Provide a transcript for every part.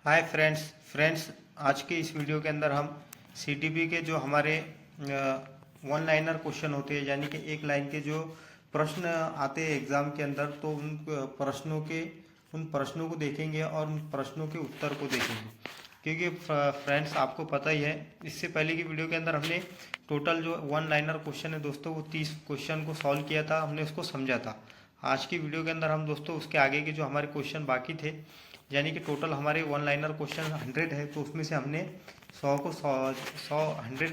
Hi friends आज के इस वीडियो के अंदर हम सीटीपी के जो हमारे वन लाइनर क्वेश्चन होते हैं, यानी कि एक लाइन के जो प्रश्न आते हैं एग्जाम के अंदर, तो उन प्रश्नों को देखेंगे और उन प्रश्नों के उत्तर को देखेंगे। क्योंकि फ्रेंड्स आपको पता ही है, इससे पहले की वीडियो के अंदर हमने टोटल जो वन लाइनर क्वेश्चन है दोस्तों, वो 30 क्वेश्चन को सॉल्व किया था, हमने उसको समझा था। आज की वीडियो के अंदर हम दोस्तों उसके आगे के जो हमारे क्वेश्चन बाकी थे, यानी कि टोटल हमारे वन लाइनर क्वेश्चन 100 है, तो उसमें से हमने 100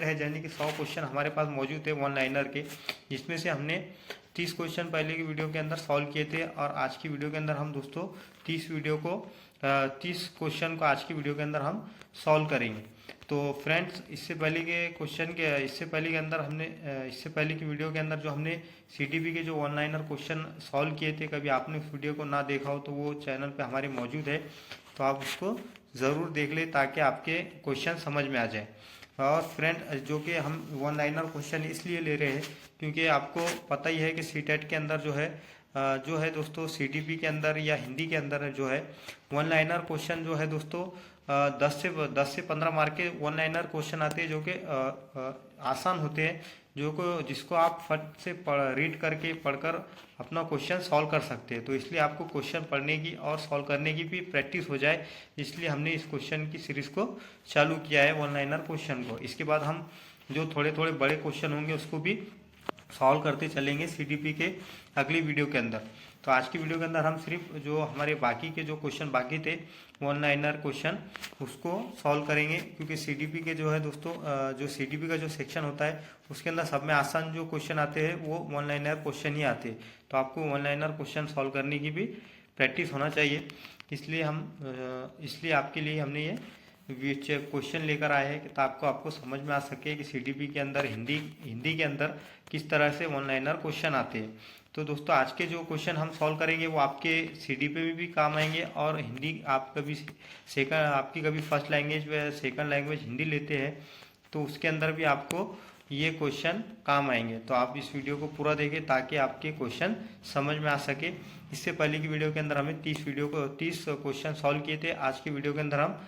है, यानी कि 100 क्वेश्चन हमारे पास मौजूद थे वन लाइनर के, जिसमें से हमने 30 क्वेश्चन पहले की वीडियो के अंदर सॉल्व किए थे। और आज की वीडियो के अंदर हम दोस्तों 30 क्वेश्चन को आज की वीडियो के अंदर हम सॉल्व करेंगे। तो फ्रेंड्स इससे पहले की वीडियो के अंदर जो हमने सीटीपी के जो वन लाइनर क्वेश्चन सॉल्व किए थे, कभी आपने उस वीडियो को ना देखा हो तो वो चैनल पे हमारे मौजूद है, तो आप उसको ज़रूर देख लें ताकि आपके क्वेश्चन समझ में आ जाए। और फ्रेंड जो कि हम वन लाइनर क्वेश्चन इसलिए ले रहे हैं क्योंकि आपको पता ही है कि सीटेट के अंदर जो है दोस्तों, सीटीपी के अंदर या हिंदी के अंदर जो है वन लाइनर क्वेश्चन जो है दोस्तों 10 से 15 मार्क के वन लाइनर क्वेश्चन आते हैं, जो कि आसान होते हैं, जिसको आप फट से रीड करके पढ़कर अपना क्वेश्चन सॉल्व कर सकते हैं। तो इसलिए आपको क्वेश्चन पढ़ने की और सॉल्व करने की भी प्रैक्टिस हो जाए, इसलिए हमने इस क्वेश्चन की सीरीज़ को चालू किया है, वन लाइनर क्वेश्चन को। इसके बाद हम जो थोड़े थोड़े बड़े क्वेश्चन होंगे उसको भी सॉल्व करते चलेंगे सीटीपी के अगली वीडियो के अंदर। तो आज की वीडियो के अंदर हम सिर्फ जो हमारे बाकी के जो क्वेश्चन बाकी थे वन लाइनर क्वेश्चन, उसको सॉल्व करेंगे, क्योंकि सीटीपी के जो है दोस्तों जो सीटीपी का जो सेक्शन होता है उसके अंदर सब में आसान जो क्वेश्चन आते हैं वो वन लाइनर क्वेश्चन ही आते हैं। तो आपको वन लाइनर क्वेश्चन सॉल्व करने की भी प्रैक्टिस होना चाहिए, इसलिए आपके लिए हमने ये क्वेश्चन लेकर आए हैं कि ताकि आपको समझ में आ सके कि सीटीपी के अंदर हिंदी के अंदर किस तरह से वन लाइनर क्वेश्चन आते हैं। तो दोस्तों आज के जो क्वेश्चन हम सॉल्व करेंगे वो आपके सीटीपी में भी काम आएंगे, और हिंदी आप आपकी कभी फर्स्ट लैंग्वेज व सेकंड लैंग्वेज हिंदी लेते हैं तो उसके अंदर भी आपको ये क्वेश्चन काम आएंगे। तो आप इस वीडियो को पूरा देखें ताकि आपके क्वेश्चन समझ में आ सके। इससे पहले की वीडियो के अंदर हमें 30 क्वेश्चन सॉल्व किए थे, आज की वीडियो के अंदर हम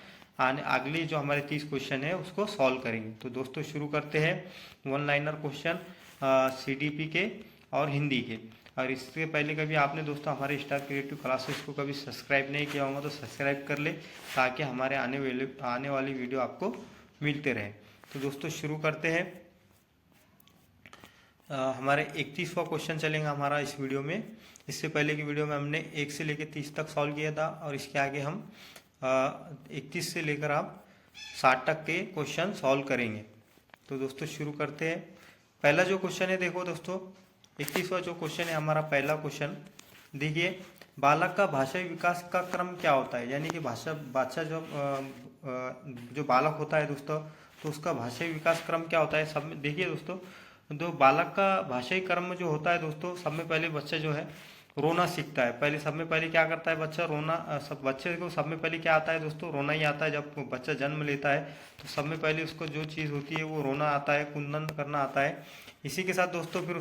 अगली जो हमारे 30 क्वेश्चन है उसको सॉल्व करेंगे। तो दोस्तों शुरू करते हैं वन लाइनर क्वेश्चन सीटीपी के और हिंदी के। और इससे पहले कभी आपने दोस्तों हमारे स्टार क्रिएटिव क्लासेस को कभी सब्सक्राइब नहीं किया होगा तो सब्सक्राइब कर ले, ताकि हमारे आने वाली वीडियो आपको मिलते रहे। तो दोस्तों शुरू करते हैं। हमारे 31वां क्वेश्चन चलेगा हमारा इस वीडियो में। इससे पहले की वीडियो में हमने 1 से लेकर 30 तक सॉल्व किया था, और इसके आगे हम 31 से लेकर आप 60 तक के क्वेश्चन सॉल्व करेंगे। तो दोस्तों शुरू करते हैं। पहला जो क्वेश्चन है, देखो दोस्तों 31वां जो क्वेश्चन है हमारा, पहला क्वेश्चन देखिए, बालक का भाषाई विकास का क्रम क्या होता है। यानी कि भाषा जो बालक होता है दोस्तों, तो उसका भाषाई विकास क्रम क्या होता है। सब में देखिए दोस्तों, तो बालक का भाषाई क्रम जो होता है दोस्तों, सब में पहले बच्चा जो है रोना सीखता है। सब में पहले क्या करता है बच्चा, रोना। बच्चे को सब में पहले क्या आता है दोस्तों, रोना ही आता है। जब बच्चा जन्म लेता है तो सब में पहले उसको जो चीज़ होती है वो रोना आता है, कुंदन करना आता है। इसी के साथ दोस्तों फिर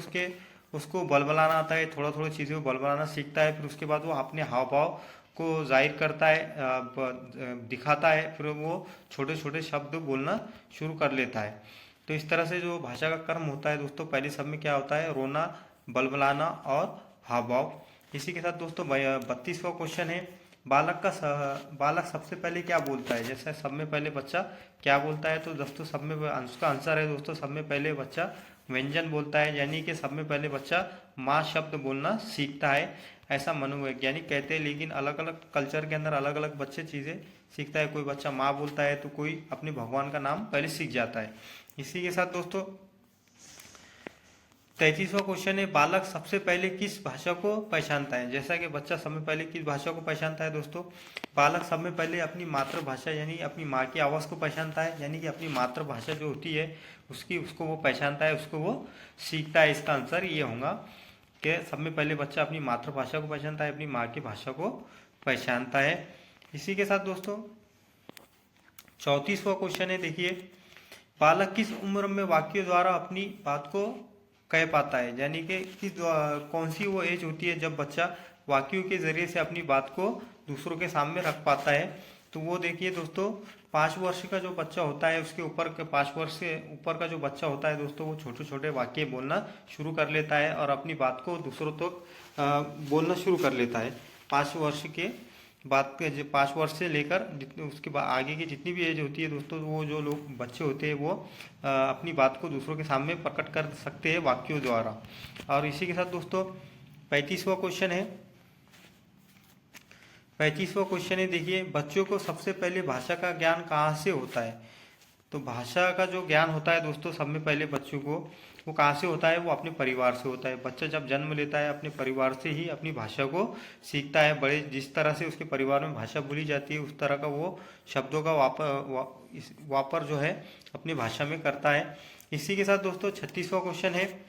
उसको बलबलाना आता है, थोड़ा थोड़ा चीज़ें को बलबलाना सीखता है। फिर उसके बाद वो अपने हाव भाव को जाहिर करता है, दिखाता है, फिर वो छोटे छोटे शब्द बोलना शुरू कर लेता है। तो इस तरह से जो भाषा का कर्म होता है दोस्तों, पहले सब में क्या होता है, रोना, बलबलाना और हाव भाव। इसी के साथ दोस्तों 32वां क्वेश्चन है, बालक सबसे पहले क्या बोलता है। जैसे सब में पहले बच्चा क्या बोलता है, तो दोस्तों सब में उसका आंसर है दोस्तों, सब में पहले बच्चा व्यंजन बोलता है। यानी कि सब में पहले बच्चा माँ शब्द बोलना सीखता है, ऐसा मनोवैज्ञानिक कहते हैं। लेकिन अलग अलग कल्चर के अंदर अलग अलग बच्चे चीज़ें सीखता है। कोई बच्चा माँ बोलता है तो कोई अपने भगवान का नाम पहले सीख जाता है। इसी के साथ दोस्तों 33वां क्वेश्चन है, बालक सबसे पहले किस भाषा को पहचानता है। जैसा कि बच्चा सब में पहले किस भाषा को पहचानता है दोस्तों, बालक सब में पहले अपनी मातृभाषा यानी अपनी माँ की आवाज़ को पहचानता है। यानी कि अपनी मातृभाषा जो होती है उसको वो पहचानता है, उसको वो सीखता है। इसका आंसर ये होगा कि सब में पहले बच्चा अपनी मातृभाषा को पहचानता है, अपनी माँ की भाषा को पहचानता है। इसी के साथ दोस्तों 34वां क्वेश्चन है, देखिए, बालक किस उम्र में वाक्यों द्वारा अपनी बात को कह पाता है। यानी कि कौन सी वो एज होती है जब बच्चा वाक्यों के जरिए से अपनी बात को दूसरों के सामने रख पाता है। तो वो देखिए दोस्तों, 5 वर्ष का जो बच्चा होता है उसके ऊपर के 5 वर्ष से ऊपर का जो बच्चा होता है दोस्तों, वो छोटे छोटे वाक्य बोलना शुरू कर लेता है और अपनी बात को दूसरों तक बोलना शुरू कर लेता है। 5 वर्ष के बात के 5 वर्ष से लेकर जितने उसके आगे की जितनी भी एज होती है दोस्तों, वो जो लोग बच्चे होते हैं वो अपनी बात को दूसरों के सामने प्रकट कर सकते हैं वाक्यों द्वारा। और इसी के साथ दोस्तों 35वां क्वेश्चन है। 35वां क्वेश्चन है, देखिए, बच्चों को सबसे पहले भाषा का ज्ञान कहाँ से होता है? तो भाषा का जो ज्ञान होता है दोस्तों, सब में पहले बच्चों को वो कहाँ से होता है? वो अपने परिवार से होता है। बच्चा जब जन्म लेता है अपने परिवार से ही अपनी भाषा को सीखता है। बड़े जिस तरह से उसके परिवार में भाषा बोली जाती है उस तरह का वो शब्दों का वापर जो है अपनी भाषा में करता है। इसी के साथ दोस्तों 36वां क्वेश्चन है,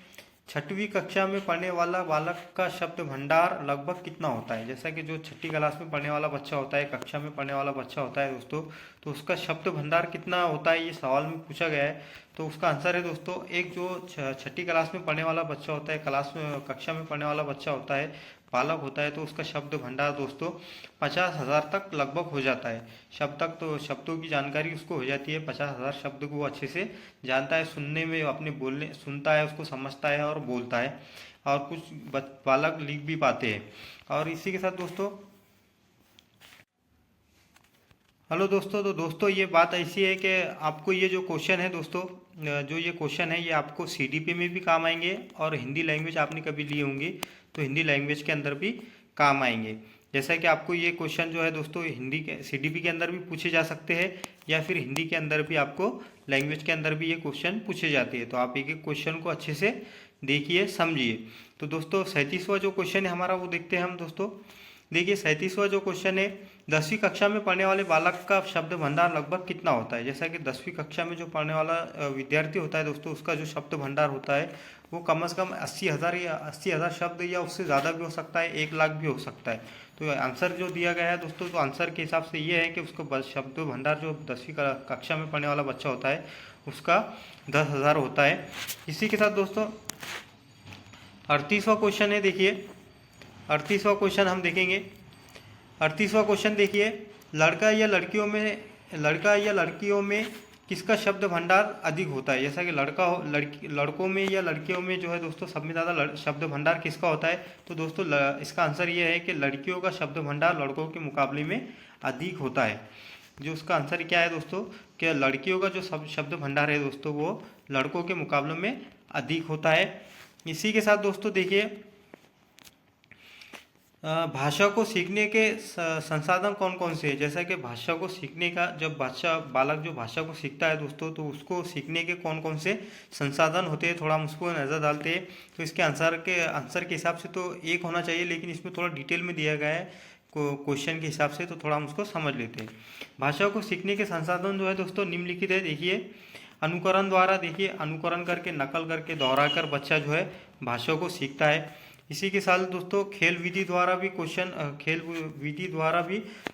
6वीं कक्षा में पढ़ने वाला बालक का शब्द भंडार लगभग कितना होता है? जैसा कि जो 6ठी क्लास में पढ़ने वाला बच्चा होता है, कक्षा में पढ़ने वाला बच्चा होता है दोस्तों, तो उसका शब्द भंडार कितना होता है, ये सवाल में पूछा गया है। तो उसका आंसर है दोस्तों, एक जो 6ठी क्लास में पढ़ने वाला बच्चा होता है, कक्षा में पढ़ने वाला बच्चा होता है, बालक होता है, तो उसका शब्द भंडार दोस्तों 50,000 तक लगभग हो जाता है। शब्दों की जानकारी उसको हो जाती है। 50,000 शब्द को वो अच्छे से जानता है, सुनने में अपने बोलने सुनता है, उसको समझता है और बोलता है, और कुछ बालक लिख भी पाते हैं। और इसी के साथ दोस्तों, हेलो दोस्तों, तो दोस्तों ये बात ऐसी है कि आपको ये जो क्वेश्चन है दोस्तों, जो ये क्वेश्चन है ये आपको सीडीपी में भी काम आएंगे, और हिंदी लैंग्वेज आपने कभी लिए होंगे तो हिंदी लैंग्वेज के अंदर भी काम आएंगे। जैसा कि आपको ये क्वेश्चन जो है दोस्तों हिंदी के सीडीपी के अंदर भी पूछे जा सकते हैं, या फिर हिंदी के अंदर भी आपको लैंग्वेज के अंदर भी ये क्वेश्चन पूछे जाते हैं। तो आप एक एक क्वेश्चन को अच्छे से देखिए, समझिए। तो दोस्तों 37वां जो क्वेश्चन है हमारा वो देखते हैं हम दोस्तों। देखिए 37वां जो क्वेश्चन है, 10वीं कक्षा में पढ़ने वाले बालक का शब्द भंडार लगभग कितना होता है? जैसा कि 10वीं कक्षा में जो पढ़ने वाला विद्यार्थी होता है दोस्तों, उसका जो शब्द भंडार होता है वो कम से कम 80,000 शब्द या उससे ज़्यादा भी हो सकता है, 1 लाख भी हो सकता है। तो आंसर जो दिया गया है दोस्तों, तो आंसर के हिसाब से ये है कि उसको शब्द भंडार जो 10वीं कक्षा में पढ़ने वाला बच्चा होता है उसका 10,000 होता है। इसी के साथ दोस्तों 38वां क्वेश्चन है। देखिए 38वां क्वेश्चन हम देखेंगे। 38वां क्वेश्चन देखिए, लड़का या लड़कियों में किसका शब्द भंडार अधिक होता है? जैसा कि लड़कों में या लड़कियों में जो है दोस्तों सब में ज़्यादा शब्द भंडार किसका होता है? तो दोस्तों इसका आंसर ये है कि लड़कियों का शब्द भंडार लड़कों के मुकाबले में अधिक होता है। जो उसका आंसर क्या है दोस्तों, कि लड़कियों का जो शब्द भंडार है दोस्तों वो लड़कों के मुकाबले में अधिक होता है। इसी के साथ दोस्तों देखिए, भाषा को सीखने के संसाधन कौन कौन से हैं? जैसा कि भाषा को सीखने का जब बालक जो भाषा को सीखता है दोस्तों, तो उसको सीखने के कौन कौन से संसाधन होते हैं, थोड़ा हम उसको नज़र डालते हैं। तो इसके आंसर के हिसाब से तो एक होना चाहिए, लेकिन इसमें थोड़ा डिटेल में दिया गया है क्वेश्चन के हिसाब से, तो थोड़ा हम उसको समझ लेते हैं। भाषा को सीखने के संसाधन जो है दोस्तों निम्नलिखित है। देखिए अनुकरण द्वारा, देखिए अनुकरण करके, नकल करके, दोहरा कर बच्चा जो है भाषा को सीखता है। इसी के साथ दोस्तों खेल विधि द्वारा भी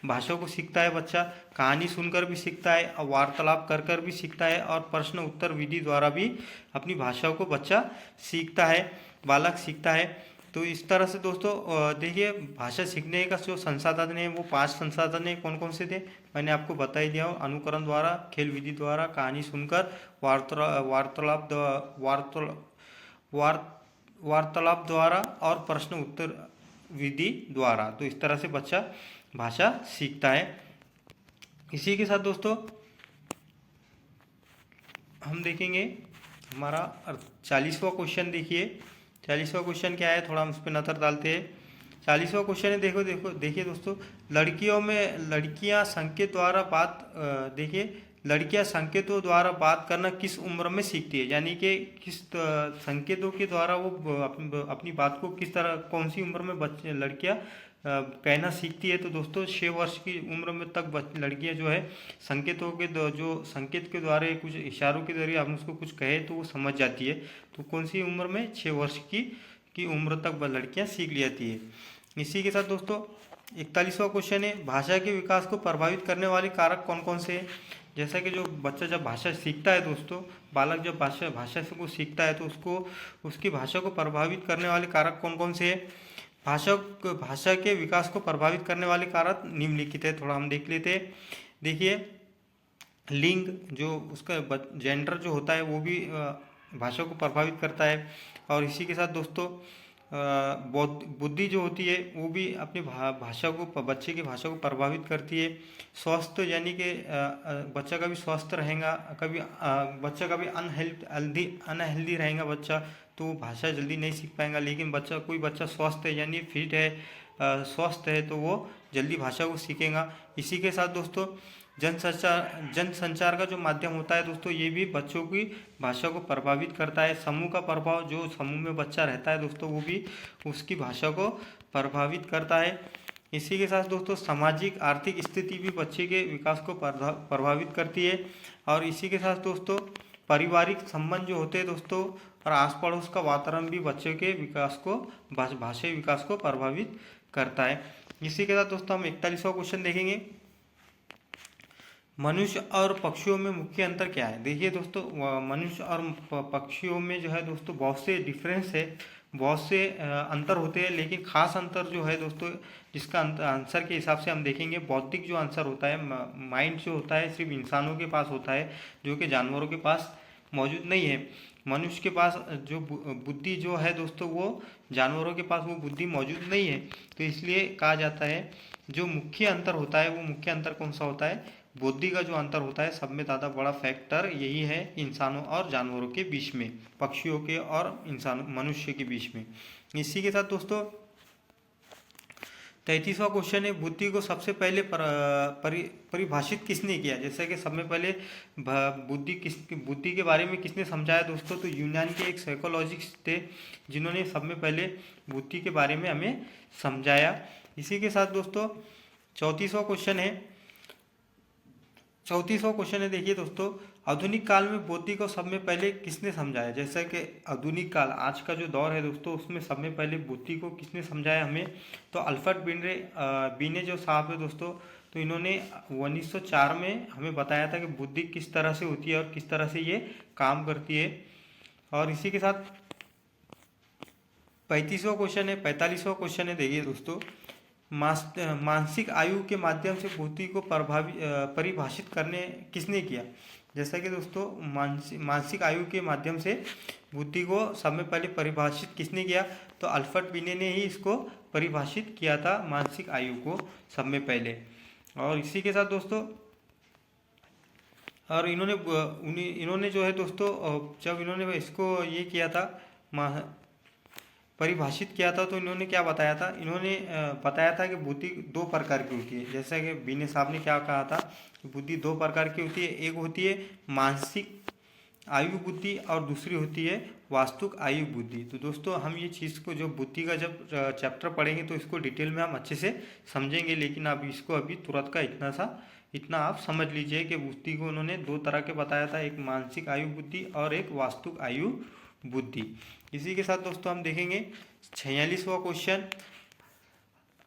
भाषा को सीखता है बच्चा। कहानी सुनकर भी सीखता है, और वार्तालाप कर भी सीखता है, और प्रश्न उत्तर विधि द्वारा भी अपनी भाषा को बच्चा सीखता है, बालक सीखता है। तो इस तरह से दोस्तों देखिए भाषा सीखने का जो संसाधन है वो 5 संसाधन है। कौन कौन से थे मैंने आपको बता ही दिया हूँ। अनुकरण द्वारा, खेल विधि द्वारा, कहानी सुनकर, वार्तालाप द्वारा और प्रश्न उत्तर विधि द्वारा। तो इस तरह से बच्चा भाषा सीखता है। इसी के साथ दोस्तों हम देखेंगे हमारा 40वां क्वेश्चन। देखिए 40वां क्वेश्चन क्या है, थोड़ा हम उस पर नजर डालते हैं। 40वां क्वेश्चन है, देखिए दोस्तों, लड़कियां संकेतों द्वारा बात करना किस उम्र में सीखती है? यानी कि किस संकेतों के द्वारा वो अपनी बात को किस तरह, कौन सी उम्र में लड़कियां कहना सीखती है? तो दोस्तों 6 वर्ष की उम्र में तक लड़कियां जो है संकेत के द्वारा, कुछ इशारों के जरिए हम उसको कुछ कहे तो वो समझ जाती है। तो कौन सी उम्र में? 6 वर्ष की उम्र तक लड़कियां सीख जाती है। इसी के साथ दोस्तों 41वां क्वेश्चन है, भाषा के विकास को प्रभावित करने वाले कारक कौन कौन से हैं? जैसा कि जो बच्चा जब भाषा सीखता है दोस्तों, बालक जब भाषा से को सीखता है तो उसकी भाषा को प्रभावित करने वाले कारक कौन कौन से हैं? भाषा के विकास को प्रभावित करने वाले कारक निम्नलिखित है। थोड़ा हम देख लेते हैं। देखिए, लिंग जो उसका जेंडर जो होता है वो भी भाषा को प्रभावित करता है। और इसी के साथ दोस्तों बुद्धि जो होती है वो भी अपनी भाषा को, बच्चे की भाषा को प्रभावित करती है। स्वस्थ यानी कि बच्चा कभी स्वस्थ रहेगा, कभी बच्चा कभी अनहेल्दी रहेगा बच्चा, तो वो भाषा जल्दी नहीं सीख पाएगा। लेकिन कोई बच्चा स्वस्थ है यानी फिट है, स्वस्थ है, तो वो जल्दी भाषा को सीखेगा। इसी के साथ दोस्तों जनसंचार का जो माध्यम होता है दोस्तों, ये भी बच्चों की भाषा को प्रभावित करता है। समूह का प्रभाव, जो समूह में बच्चा रहता है दोस्तों, वो भी उसकी भाषा को प्रभावित करता है। इसी के साथ दोस्तों सामाजिक आर्थिक स्थिति भी बच्चे के विकास को प्रभावित करती है। और इसी के साथ दोस्तों पारिवारिक संबंध जो होते हैं दोस्तों, और आस पड़ोस का वातावरण भी बच्चे के विकास को, भाषाई विकास को प्रभावित करता है। इसी के साथ दोस्तों हम 41वां क्वेश्चन देखेंगे। मनुष्य और पक्षियों में मुख्य अंतर क्या है? देखिए दोस्तों, मनुष्य और पक्षियों में जो है दोस्तों बहुत से डिफरेंस है, बहुत से अंतर होते हैं। लेकिन खास अंतर जो है दोस्तों, जिसका आंसर के हिसाब से हम देखेंगे, बौद्धिक जो आंसर होता है, माइंड जो होता है सिर्फ इंसानों के पास होता है, जो कि जानवरों के पास मौजूद नहीं है। मनुष्य के पास जो बुद्धि जो है दोस्तों, वो जानवरों के पास वो बुद्धि मौजूद नहीं है। तो इसलिए कहा जाता है जो मुख्य अंतर होता है, वो मुख्य अंतर कौन सा होता है? बुद्धि का जो अंतर होता है, सब में ज़्यादा बड़ा फैक्टर यही है इंसानों और जानवरों के बीच में, पक्षियों के और मनुष्य के बीच में। इसी के साथ दोस्तों 33वां क्वेश्चन है, बुद्धि को सबसे पहले परिभाषित किसने किया? जैसे कि सब में पहले बुद्धि के बारे में किसने समझाया दोस्तों? तो यूनान के एक साइकोलॉजिस्ट थे, जिन्होंने सब में पहले बुद्धि के बारे में हमें समझाया। इसी के साथ दोस्तों 34वां क्वेश्चन है, देखिए दोस्तों, आधुनिक काल में बुद्धि को सब में पहले किसने समझाया? जैसा कि आधुनिक काल, आज का जो दौर है दोस्तों, उसमें सब में पहले बुद्धि को किसने समझाया हमें? तो अल्फ्रेड बीने जो साहब है दोस्तों, तो इन्होंने 1904 में हमें बताया था कि बुद्धि किस तरह से होती है और किस तरह से ये काम करती है। और इसी के साथ 45वां क्वेश्चन है, देखिए दोस्तों, मानसिक आयु के माध्यम से बुद्धि को परिभाषित करने किसने किया? जैसा कि दोस्तों मानसिक आयु के माध्यम से बुद्धि को सब में पहले परिभाषित किसने किया? तो अल्फ्रेड बीने ने ही इसको परिभाषित किया था, मानसिक आयु को सब में पहले। और इसी के साथ दोस्तों, और इन्होंने जो है दोस्तों, जब इन्होंने इसको ये किया था, परिभाषित किया था, तो इन्होंने क्या बताया था? इन्होंने बताया था कि बुद्धि दो प्रकार की होती है। जैसा कि बीने साहब ने क्या कहा था कि बुद्धि दो प्रकार की होती है। एक होती है मानसिक आयु बुद्धि और दूसरी होती है वास्तविक आयु बुद्धि। तो दोस्तों हम ये चीज़ को, जो बुद्धि का जब चैप्टर पढ़ेंगे तो इसको डिटेल में हम अच्छे से समझेंगे। लेकिन अब इसको अभी तुरंत का इतना आप समझ लीजिए कि बुद्धि को उन्होंने दो तरह के बताया था, एक मानसिक आयु बुद्धि और एक वास्तविक आयु बुद्धि। इसी के साथ दोस्तों हम देखेंगे 46वां क्वेश्चन,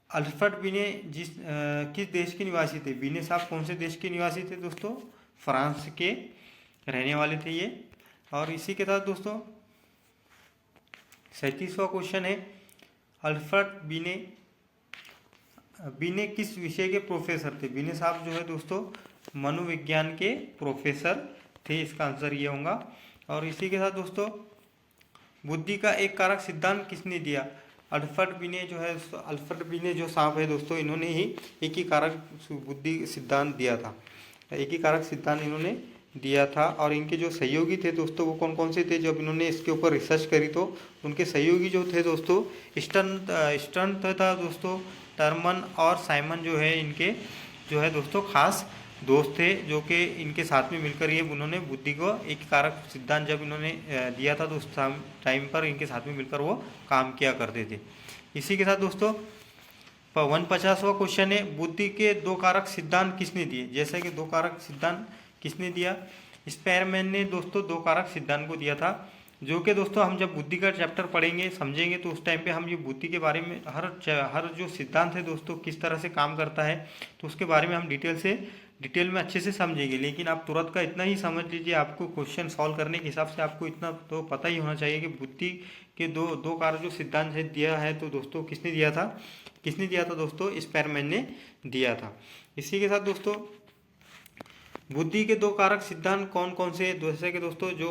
अल्फ्रेड बीने किस देश के निवासी थे? बीने साहब कौन से देश के निवासी थे दोस्तों? फ्रांस के रहने वाले थे ये। और इसी के साथ दोस्तों 37वां क्वेश्चन है, अल्फ्रेड बीने किस विषय के प्रोफेसर थे? बीने साहब जो है दोस्तों मनोविज्ञान के प्रोफेसर थे, इसका आंसर ये होगा। और इसी के साथ दोस्तों बुद्धि का एक कारक सिद्धांत किसने दिया? अल्फ्रेड बीने जो साहब है दोस्तों, इन्होंने ही एक ही कारक बुद्धि सिद्धांत दिया था, एक ही कारक सिद्धांत इन्होंने दिया था। और इनके जो सहयोगी थे दोस्तों, वो कौन कौन से थे? जब इन्होंने इसके ऊपर रिसर्च करी तो उनके सहयोगी जो थे दोस्तों, स्टर्न था दोस्तों, टर्मन और साइमन जो है, इनके जो है दोस्तों खास दोस्त थे, जो कि इनके साथ में मिलकर ये उन्होंने बुद्धि को एक कारक सिद्धांत जब इन्होंने दिया था तो उस टाइम पर इनके साथ में मिलकर वो काम किया करते थे। इसी के साथ दोस्तों 51वां क्वेश्चन है, बुद्धि के दो कारक सिद्धांत किसने दिए? जैसे कि दो कारक सिद्धांत किसने दिया? स्पेयरमैन ने दोस्तों दो कारक सिद्धांत को दिया था, जो कि दोस्तों हम जब बुद्धि का चैप्टर पढ़ेंगे समझेंगे तो उस टाइम पे हम ये बुद्धि के बारे में हर जो सिद्धांत है दोस्तों किस तरह से काम करता है, तो उसके बारे में हम डिटेल से डिटेल में अच्छे से समझेंगे, लेकिन आप तुरंत का इतना ही समझ लीजिए, आपको क्वेश्चन सॉल्व करने के हिसाब से आपको इतना तो पता ही होना चाहिए कि बुद्धि के दो दो कारक जो सिद्धांत है दिया है, तो दोस्तों किसने दिया था दोस्तों, स्पेरमैन ने दिया था। इसी के साथ दोस्तों बुद्धि के दो कारक सिद्धांत कौन कौन से, जैसे कि दोस्तों जो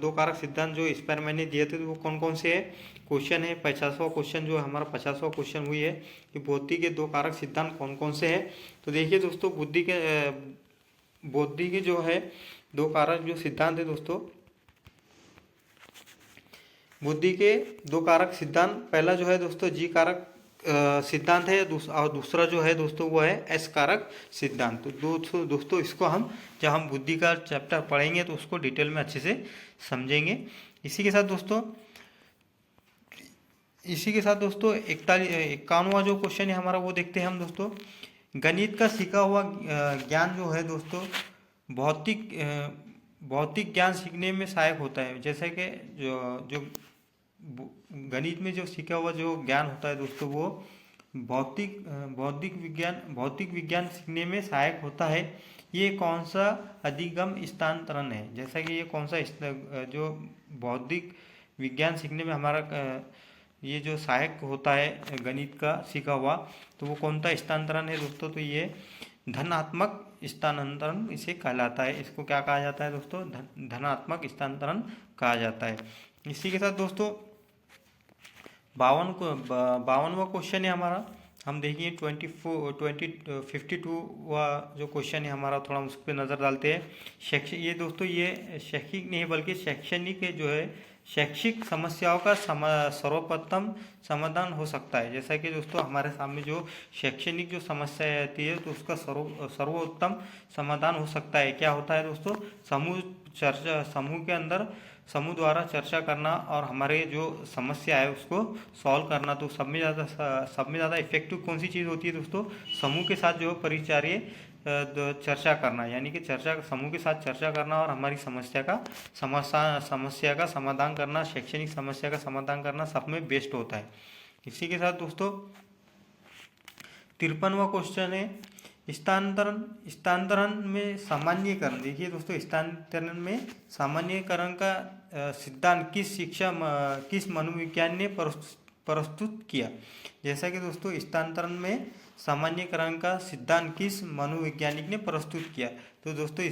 दो कारक सिद्धांत जो स्पेरमैन ने दिए थे तो वो कौन कौन से है, क्वेश्चन है 50वां क्वेश्चन जो हमारा 50वां क्वेश्चन हुई है कि बुद्धि के दो कारक सिद्धांत कौन कौन से हैं। तो देखिए दोस्तों बुद्धि के जो है दो कारक जो सिद्धांत है दोस्तों, बुद्धि के दो कारक सिद्धांत, पहला जो है दोस्तों जी कारक सिद्धांत है, और दूसरा जो है दोस्तों वो है एस कारक सिद्धांत। तो दोस्तों इसको हम जब हम बुद्धि का चैप्टर पढ़ेंगे तो उसको डिटेल में अच्छे से समझेंगे। इसी के साथ दोस्तों 51वां जो क्वेश्चन है हमारा वो देखते हैं हम दोस्तों। गणित का सीखा हुआ ज्ञान जो है दोस्तों भौतिक ज्ञान सीखने में सहायक होता है। जैसे कि जो गणित में जो सीखा हुआ जो ज्ञान होता है दोस्तों वो भौतिक विज्ञान सीखने में सहायक होता है। ये कौन सा अधिगम स्थानांतरण है, जैसा कि ये कौन सा जो भौतिक विज्ञान सीखने में हमारा ये जो सहायक होता है गणित का सीखा हुआ, तो वो कौन सा स्थानांतरण है दोस्तों, तो ये धनात्मक स्थानांतरण इसे कहलाता है। इसको क्या कहा जाता है दोस्तों, धनात्मक स्थानांतरण कहा जाता है। इसी के साथ दोस्तों 52वां क्वेश्चन है हमारा, हम देखिए 52वां जो क्वेश्चन है हमारा, थोड़ा उस पर नज़र डालते हैं। ये दोस्तों ये शैक्षिक नहीं बल्कि शैक्षणिक जो है शैक्षिक समस्याओं का सर्वोत्तम समाधान हो सकता है। जैसा कि दोस्तों हमारे सामने जो शैक्षणिक जो समस्या आती है तो उसका सर्वोत्तम समाधान हो सकता है। क्या होता है दोस्तों, समूह के अंदर समूह द्वारा चर्चा करना और हमारे जो समस्या है उसको सॉल्व करना। तो सब में ज़्यादा इफेक्टिव कौन सी चीज़ होती है दोस्तों, समूह के साथ जो परिचर्या चर्चा करना, यानी कि समूह के साथ चर्चा करना और हमारी समस्या का समाधान करना, शैक्षणिक समस्या का समाधान करना सब में बेस्ट होता है। इसी के साथ दोस्तों 53वां क्वेश्चन है स्थानांतरण में सामान्यीकरण। देखिए दोस्तों स्थानांतरण में सामान्यीकरण का सिद्धांत किस मनोविज्ञान ने प्रस्तुत किया। जैसा कि दोस्तों स्थानांतरण में सामान्यीकरण का सिद्धांत किस मनोवैज्ञानिक ने प्रस्तुत किया, तो दोस्तों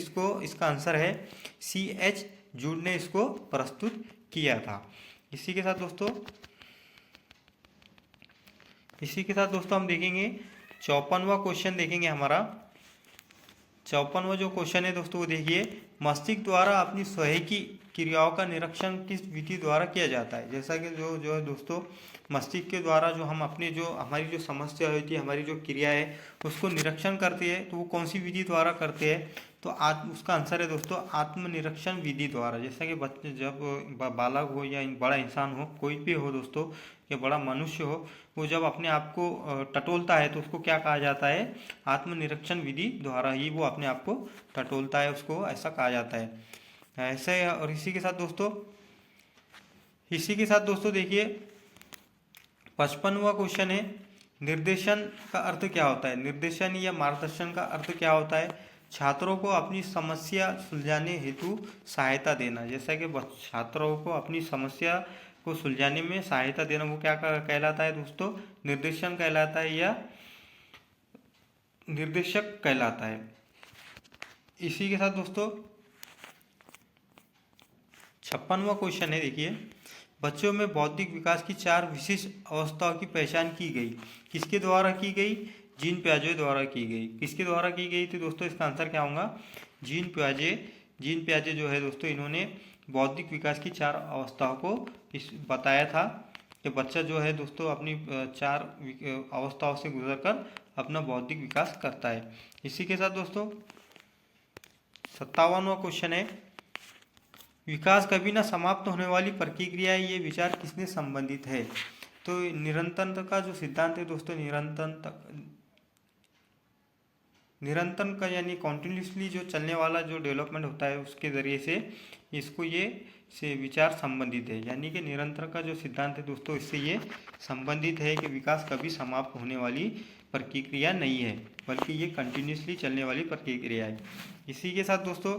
इसका आंसर है C.H. जूड ने इसको प्रस्तुत किया था। इसी के साथ दोस्तों हम देखेंगे 54वां क्वेश्चन देखेंगे हमारा। 54वां जो क्वेश्चन है दोस्तों वो देखिए, मस्तिष्क द्वारा अपनी स्वयं की क्रियाओं का निरीक्षण किस विधि द्वारा किया जाता है। जैसा कि जो है दोस्तों मस्तिष्क के द्वारा जो हम अपने जो हमारी जो समस्या होती है, हमारी जो क्रिया है उसको निरीक्षण करते हैं, तो वो कौन सी विधि द्वारा करते हैं, तो उसका आंसर है दोस्तों आत्मनिरीक्षण विधि द्वारा। जैसा कि बच्चे जब बालक हो या बड़ा इंसान हो, कोई भी हो दोस्तों, या बड़ा मनुष्य हो, वो जब अपने आप को टटोलता है तो उसको क्या कहा जाता है, आत्मनिरीक्षण विधि द्वारा ही वो अपने आप को टटोलता है, उसको ऐसा कहा जाता है। ऐसे और इसी के साथ दोस्तों देखिए 55वां क्वेश्चन है, निर्देशन का अर्थ क्या होता है। निर्देशन या मार्गदर्शन का अर्थ क्या होता है, छात्रों को अपनी समस्या सुलझाने हेतु सहायता देना। जैसा कि छात्रों को अपनी समस्या को सुलझाने में सहायता देना, वो क्या कहलाता है दोस्तों, निर्देशन कहलाता है या निर्देशक कहलाता है। इसी के साथ दोस्तों 56वां क्वेश्चन है, देखिए बच्चों में बौद्धिक विकास की 4 विशिष्ट अवस्थाओं की पहचान की गई, किसके द्वारा की गई, जीन पियाजे द्वारा की गई। किसके द्वारा की गई, तो दोस्तों इसका आंसर क्या होगा, जीन पियाजे जो है दोस्तों इन्होंने बौद्धिक विकास की 4 अवस्थाओं को बताया था कि बच्चा जो है दोस्तों अपनी 4 अवस्थाओं से गुजरकर अपना बौद्धिक विकास करता है। इसी के साथ दोस्तों 57वां क्वेश्चन है, विकास कभी ना समाप्त होने वाली प्रक्रिया है, ये विचार किसने संबंधित है। तो निरंतरता का जो सिद्धांत है दोस्तों, निरंतर का यानी कॉन्टिन्यूसली जो चलने वाला जो डेवलपमेंट होता है उसके ज़रिए से इसको से विचार संबंधित है। यानी कि निरंतर का जो सिद्धांत है दोस्तों इससे ये संबंधित है कि विकास कभी समाप्त होने वाली प्रक्रिया नहीं है, बल्कि ये कंटिन्यूसली चलने वाली प्रक्रिया है। इसी के साथ दोस्तों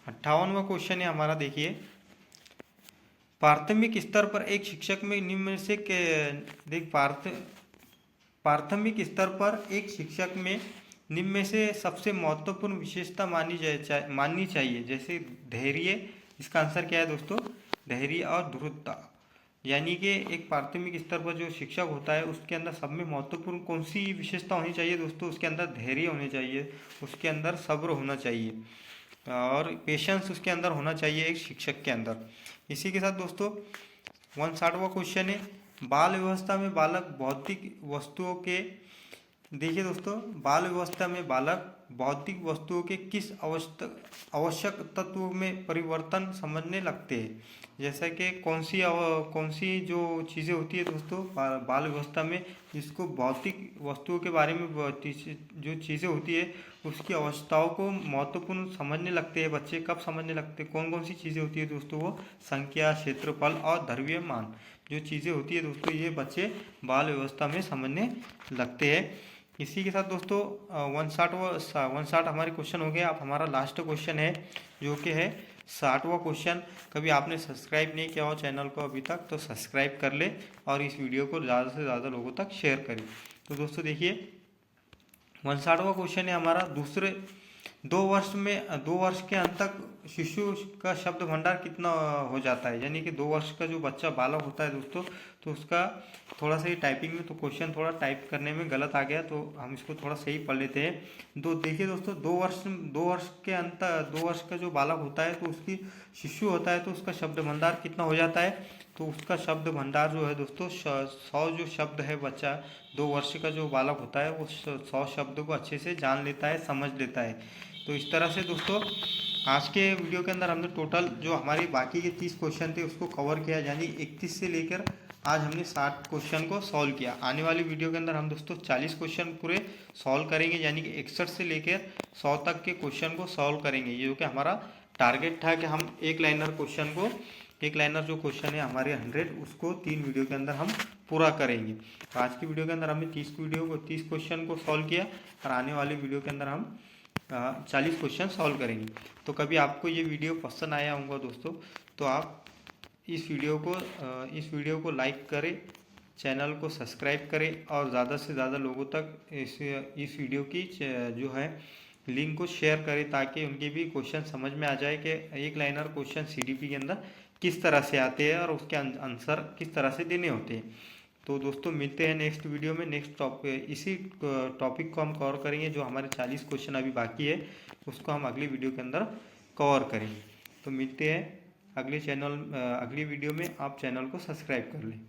58वां क्वेश्चन है हमारा, देखिए प्राथमिक स्तर पर एक शिक्षक में निम्न में से प्राथमिक स्तर पर एक शिक्षक में निम्न में से सबसे महत्वपूर्ण विशेषता माननी चाहिए। जैसे धैर्य, इसका आंसर क्या है दोस्तों, धैर्य और दृढ़ता। यानी कि एक प्राथमिक स्तर पर जो शिक्षक होता है उसके अंदर सब में महत्वपूर्ण कौन सी विशेषता होनी चाहिए दोस्तों, उसके अंदर धैर्य होने चाहिए, उसके अंदर सब्र होना चाहिए और पेशेंस उसके अंदर होना चाहिए एक शिक्षक के अंदर। इसी के साथ दोस्तों 59वां क्वेश्चन है, बाल व्यवस्था में बालक भौतिक वस्तुओं के, देखिए दोस्तों बाल व्यवस्था में बालक भौतिक वस्तुओं के किस आवश्यक तत्वों में परिवर्तन समझने लगते हैं। जैसा कि कौन सी जो चीज़ें होती है दोस्तों बाल व्यवस्था में, जिसको भौतिक वस्तुओं के बारे में जो चीज़ें होती है उसकी अवस्थाओं को महत्वपूर्ण समझने लगते हैं बच्चे। कब समझने लगते हैं, कौन कौन सी चीज़ें होती है दोस्तों, वो संख्या, क्षेत्रफल और द्रव्यमान जो चीज़ें होती है दोस्तों, ये बच्चे बाल व्यवस्था में समझने लगते हैं। इसी के साथ दोस्तों 59 हमारे क्वेश्चन हो गए। अब हमारा लास्ट क्वेश्चन है जो कि है 60वां क्वेश्चन। कभी आपने सब्सक्राइब नहीं किया हो चैनल को अभी तक तो सब्सक्राइब कर ले और इस वीडियो को ज़्यादा से ज़्यादा लोगों तक शेयर करें। तो दोस्तों देखिए 59वां क्वेश्चन है हमारा, 2 वर्ष के अंत तक शिशु का शब्द भंडार कितना हो जाता है। यानी कि 2 वर्ष का जो बच्चा बालक होता है दोस्तों, तो उसका थोड़ा सा ही टाइपिंग में तो क्वेश्चन थोड़ा टाइप करने में गलत आ गया, तो हम इसको थोड़ा सही पढ़ लेते हैं। देखिए दोस्तों 2 वर्ष का जो बालक होता है तो उसकी शिशु होता है तो उसका शब्द भंडार कितना हो जाता है, तो उसका शब्द भंडार जो है दोस्तों 100 जो शब्द है, बच्चा 2 वर्ष का जो बालक होता है वो 100 शब्द को अच्छे से जान लेता है, समझ लेता है। तो इस तरह से दोस्तों आज के वीडियो के अंदर हमने टोटल जो हमारी बाकी के 30 क्वेश्चन थे उसको कवर किया, यानी 31 से लेकर आज हमने 60 क्वेश्चन को सॉल्व किया। आने वाली वीडियो के अंदर हम दोस्तों 40 क्वेश्चन पूरे सॉल्व करेंगे, यानी कि 61 से लेकर 100 तक के क्वेश्चन को सॉल्व करेंगे। ये जो कि हमारा टारगेट था कि हम एक लाइनर जो क्वेश्चन है हमारे 100 उसको 3 वीडियो के अंदर हम पूरा करेंगे। तो आज की वीडियो के अंदर हमने 30 क्वेश्चन को सॉल्व किया और आने वाली वीडियो के अंदर हम 40 क्वेश्चन सॉल्व करेंगे। तो कभी आपको ये वीडियो पसंद आया होगा दोस्तों, तो आप इस वीडियो को लाइक करें, चैनल को सब्सक्राइब करें और ज़्यादा से ज़्यादा लोगों तक इस वीडियो की जो है लिंक को शेयर करें, ताकि उनके भी क्वेश्चन समझ में आ जाए कि एक लाइनर क्वेश्चन CDP के अंदर किस तरह से आते हैं और उसके आंसर किस तरह से देने होते हैं। तो दोस्तों मिलते हैं नेक्स्ट वीडियो में। इसी टॉपिक को हम कवर करेंगे, जो हमारे 40 क्वेश्चन अभी बाकी है उसको हम अगली वीडियो के अंदर कवर करेंगे। तो मिलते हैं अगली वीडियो में। आप चैनल को सब्सक्राइब कर लें।